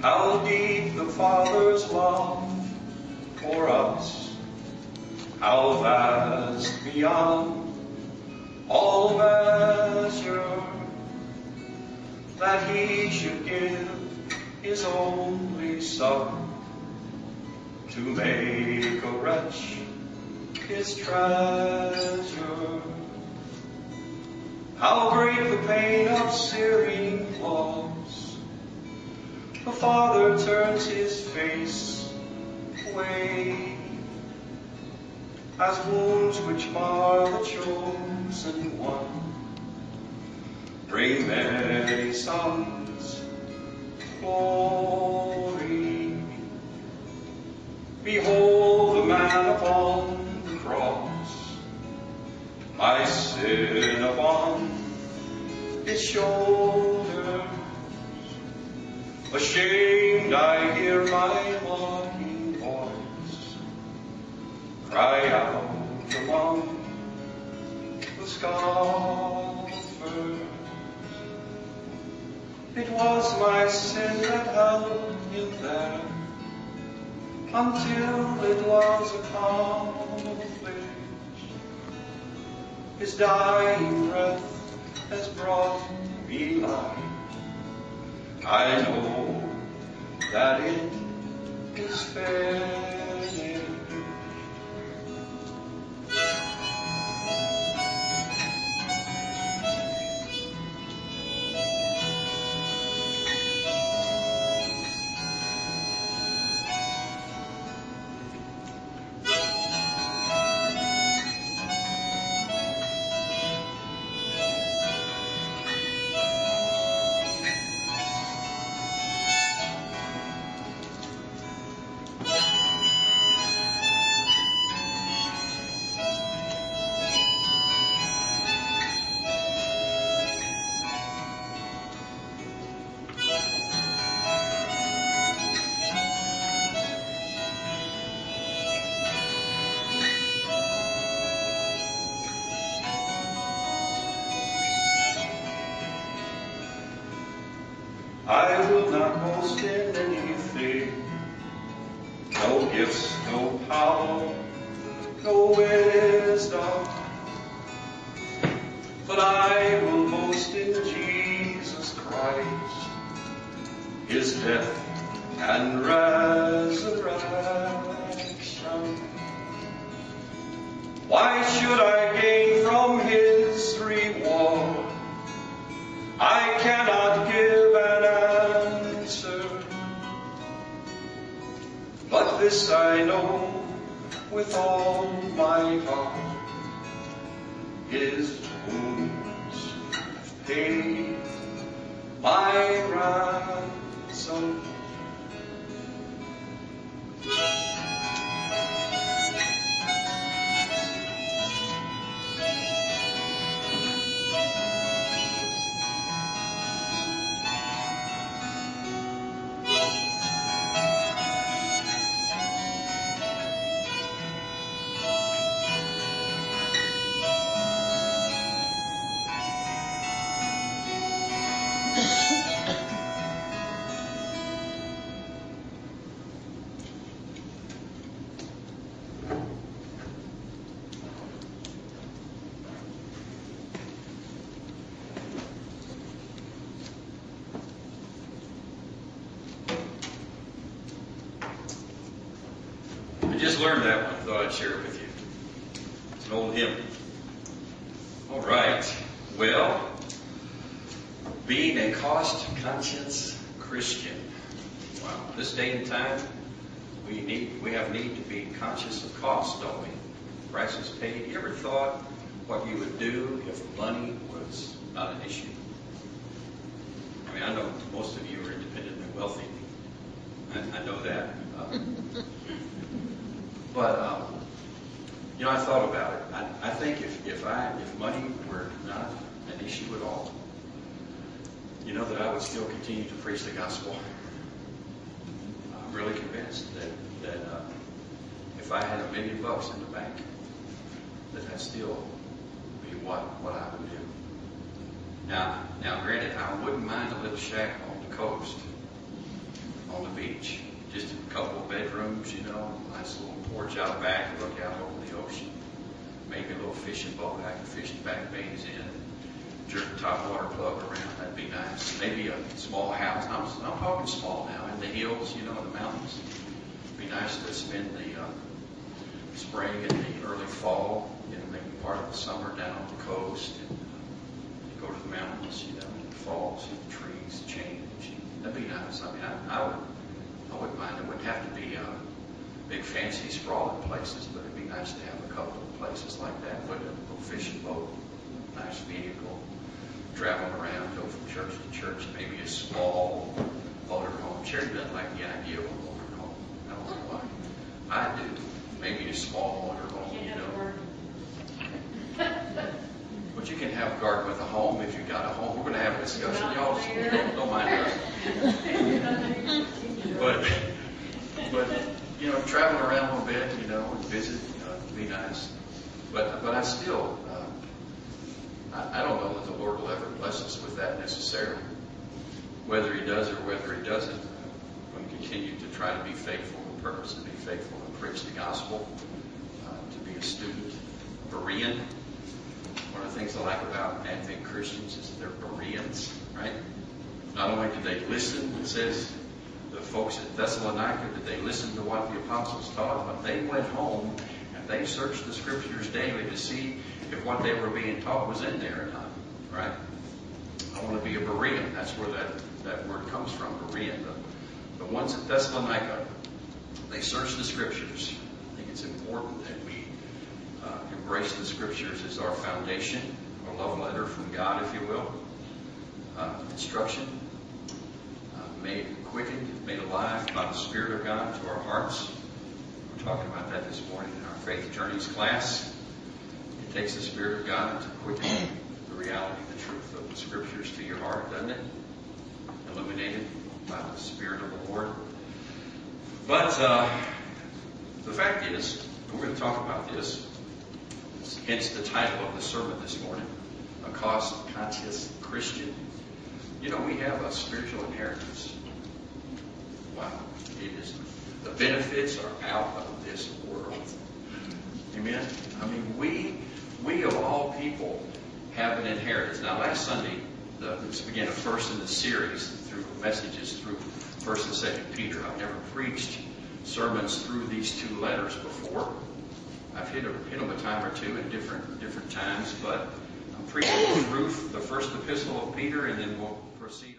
How deep the Father's love for us, how vast beyond all measure, that He should give His only Son to make a wretch His treasure. How great the pain of searing claws, the Father turns His face away, as wounds which mar the chosen one bring many sons glory. Behold the man upon the cross, my sin upon His shoulders. Ashamed I hear my mocking voice cry out among the scoffers. It was my sin that held Him there until it was accomplished. His dying breath has brought me life. I know that it is finished. I will not boast in anything, no gifts, no power, no wisdom, but I will boast in Jesus Christ, His death and resurrection. Why should I gain from His reward? I cannot give an answer, but this I know with all my heart: His wounds have paid my ransom. I just learned that one. Thought I'd share it with you. It's an old hymn. All right. Well, being a cost-conscious Christian. Wow. This day and time, we have need to be conscious of cost, don't we? Prices paid. You ever thought what you would do if money was not an issue? I mean, I know most of you are independently wealthy. I know that. But I thought about it. I think if money were not an issue at all, that I would still continue to preach the gospel. I'm really convinced that if I had $1 million in the bank, that'd still be what I would do. Now, granted, I wouldn't mind a little shack on the coast, on the beach. Just a couple of bedrooms, nice little porch out back, look out over the ocean. Maybe a little fishing boat I can fish the back bays in. Jerk the top water plug around, that'd be nice. Maybe a small house. I'm talking small now, in the hills, in the mountains. It'd be nice to spend the spring and the early fall, maybe part of the summer down on the coast and go to the mountains, in the fall, see the trees change. That'd be nice. I mean, I wouldn't mind. It wouldn't have to be big, fancy, sprawling places, but it'd be nice to have a couple of places like that with a little fishing boat, nice vehicle, traveling around, go from church to church, maybe a small motorhome. Sherry doesn't like the idea of a motorhome. I don't know why. I do. Maybe a small motorhome, But you can have a garden with a home if you've got a home. We're going to have a discussion. Y'all don't mind us. But traveling around a little bit, and visit, would be nice. But I still, I don't know that the Lord will ever bless us with that necessarily. Whether He does or whether He doesn't, I'm going to continue to try to be faithful, the purpose to be faithful and preach the gospel, to be a student, a Berean. One of the things I like about Advent Christians is that they're Bereans, right? Not only did they listen, it says, the folks at Thessalonica, did they listen to what the apostles taught, but they went home and they searched the scriptures daily to see if what they were being taught was in there or not, right? I want to be a Berean. That's where that word comes from, Berean. The ones at Thessalonica, they searched the scriptures. I think it's important that we embrace the scriptures as our foundation, our love letter from God, if you will. Instruction, made quickened, made alive by the Spirit of God to our hearts. We're talking about that this morning in our Faith Journeys class. It takes the Spirit of God to quicken the reality, the truth of the scriptures to your heart, doesn't it? Illuminated by the Spirit of the Lord. But the fact is, we're going to talk about this. Hence the title of the sermon this morning, A Cost-Conscious Christian. We have a spiritual inheritance. Wow. It is. The benefits are out of this world. Amen? I mean, we of all people have an inheritance. Now, last Sunday, this began first in the series through messages through 1st and 2nd Peter. I've never preached sermons through these two letters before. I've hit them a time or two at different times, but I'm preaching through the first epistle of Peter, and then we'll proceed.